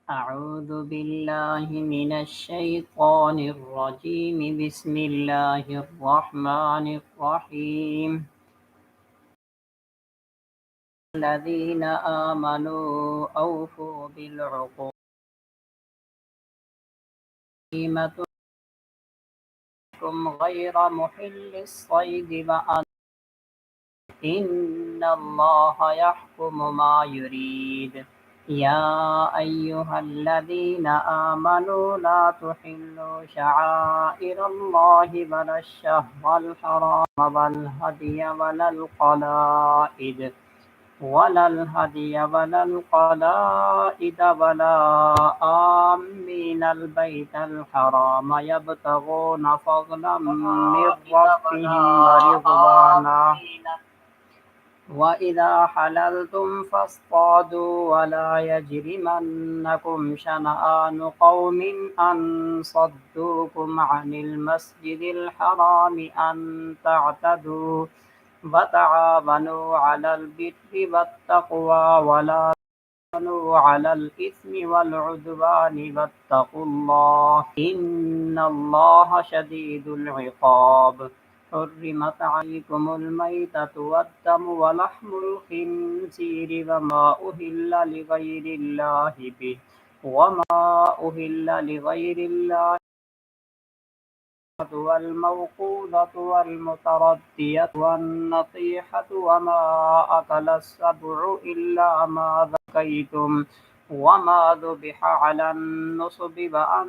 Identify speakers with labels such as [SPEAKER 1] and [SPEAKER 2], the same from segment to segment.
[SPEAKER 1] أعوذ بالله من الشيطان الرجيم بسم الله الرحمن الرحيم الذين آمنوا أوفوا بالعقود قيمتكم غير محل الصيد وأن إن الله يحكم ما يريد يا أيها الذين آمنوا لا تحلوا شعائر الله ولا الشهر الحرام ولا الهدي ولا القلائد ولا آمين البيت الحرام يبتغون فضلا من ربهم ورضوانا وإذا حللتم فاصطادوا ولا يجرمنكم شنآن قوم أن صدوكم عن المسجد الحرام أن تعتدوا وتعاونوا على البر والتقوى ولا تعاونوا على الإثم والعدوان واتقوا الله إن الله شديد العقاب حرمت عليكم الميتة والدم ولحم الخنزير وما أهل لغير الله به والموقوذة والمتردية والنطيحة وما أكل السبع إلا ما ذكيتم وما ذبح على النصب وأن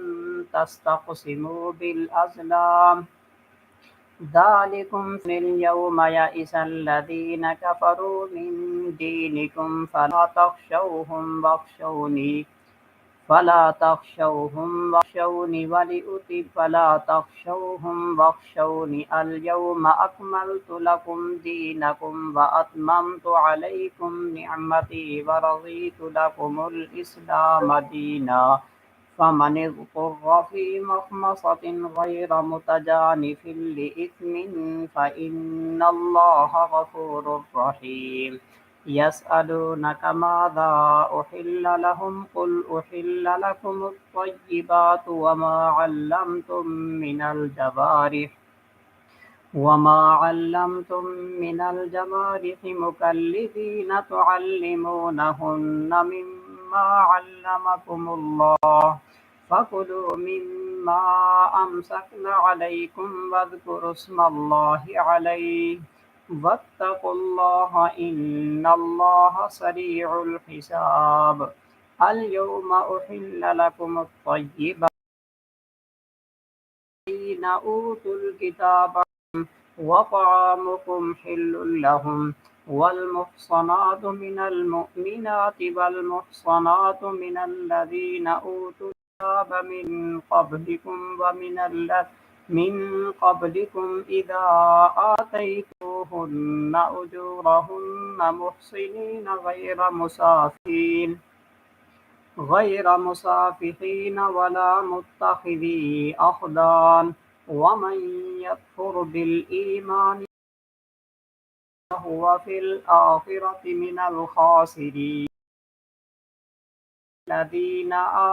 [SPEAKER 1] تستقسموا بالأزلام ذلكم اليوم يئس الذين كفروا من دينكم فلا تخشوهم واخشوني اليوم أكملت لكم دينكم وأتممت عليكم نعمتي ورضيت لكم الإسلام دينا فمن اضطر في مخمصة غير متجانف لإثم فإن الله غفور رحيم يسألونك ماذا أحل لهم قل أحل لكم الطيبات وما علمتم من الجوارح مكلفين تعلمونهن مما علمكم الله فكلوا مما أمسكن عليكم واذكروا اسم الله عليه واتقوا الله إن الله سريع الحساب اليوم أحل لكم الطيبات الذين أوتوا الكتاب وطعامكم حل لهم والمحصنات من المؤمنات والمحصنات من الذين أوتوا الكتاب من قبلكم إذا آتيتوهن أجورهن محصنين غير مسافحين ولا متخذي أخدان ومن يكفر بالإيمان فهو في الآخرة من الخاسرين الذين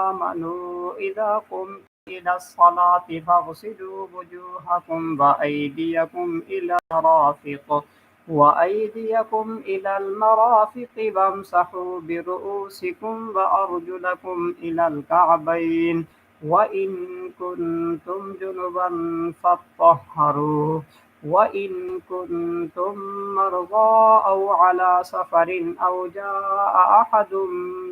[SPEAKER 1] آمنوا إذا قمتم إلى الصلاة فاغسلوا وجوهكم وأيديكم إلى المرافق وامسحوا برؤوسكم وأرجلكم إلى الكعبين وإن كنتم جنبا فاطهروا وإن كنتم مرضى أو على سفر أو جاء أحد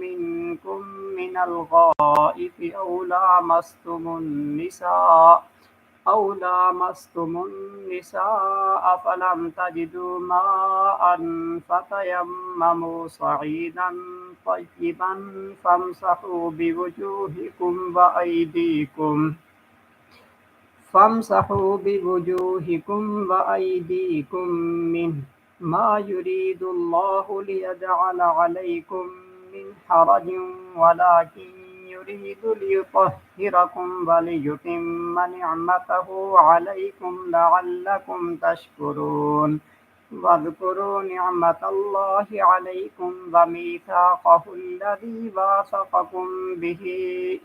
[SPEAKER 1] منكم من الغائط أو لامستم النساء فلم تجدوا ماء فتيمموا صعيدا طيبا فامسحوا بوجوهكم وأيديكم منه ما يريد الله ليجعل عليكم من حرج ولكن يريد ليطهركم وليتم نعمته عليكم لعلكم تشكرون واذكروا نعمة الله عليكم وميثاقه الذي واثقكم به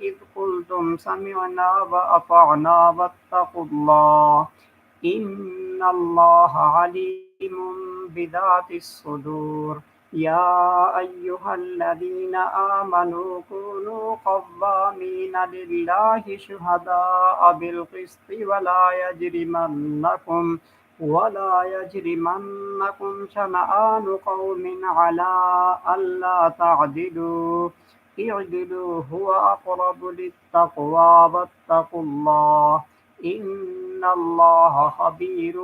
[SPEAKER 1] إذ قلتم سمعنا وأطعنا واتقوا الله إن الله عليم بذات الصدور. يا أيها الذين آمنوا كونوا قوامين لله شهداء بالقسط ولا يجرمنكم شنآن قوم على ألا تعدلوا اعدلوا هو أقرب للتقوى واتقوا الله إن الله خبير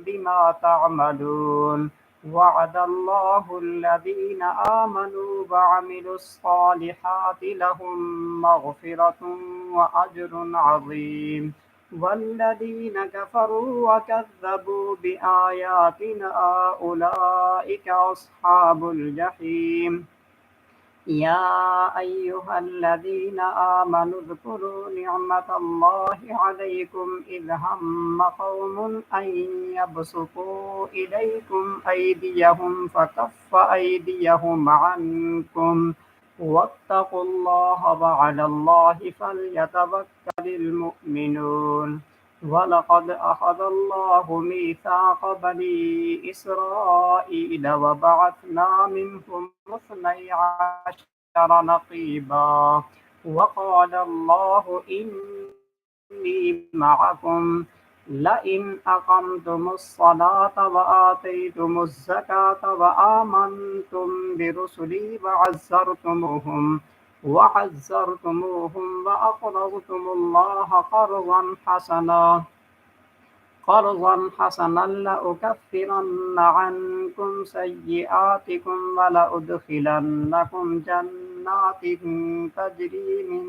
[SPEAKER 1] بما تعملون. وعد الله الذين آمنوا وعملوا الصالحات لهم مغفرة وأجر عظيم. والذين كفروا وكذبوا بآياتنا أولئك أصحاب الجحيم. يا أيها الذين آمنوا اذكروا نعمة الله عليكم إذ هم قوم أن يبسطوا إليكم أيديهم فكف أيديهم عنكم واتقوا الله وعلى الله فليتوكل المؤمنون. ولقد أخذ الله ميثاق بني إسرائيل وبعثنا منهم 12 نقيبا وقال الله إني معكم لئن أقمتم الصلاة وآتيتم الزكاة وآمنتم برسلي وعزرتموهم وأقرضتم الله قرضا حسنا لأكفرن عنكم سيئاتكم ولأدخلنكم جنات تجري من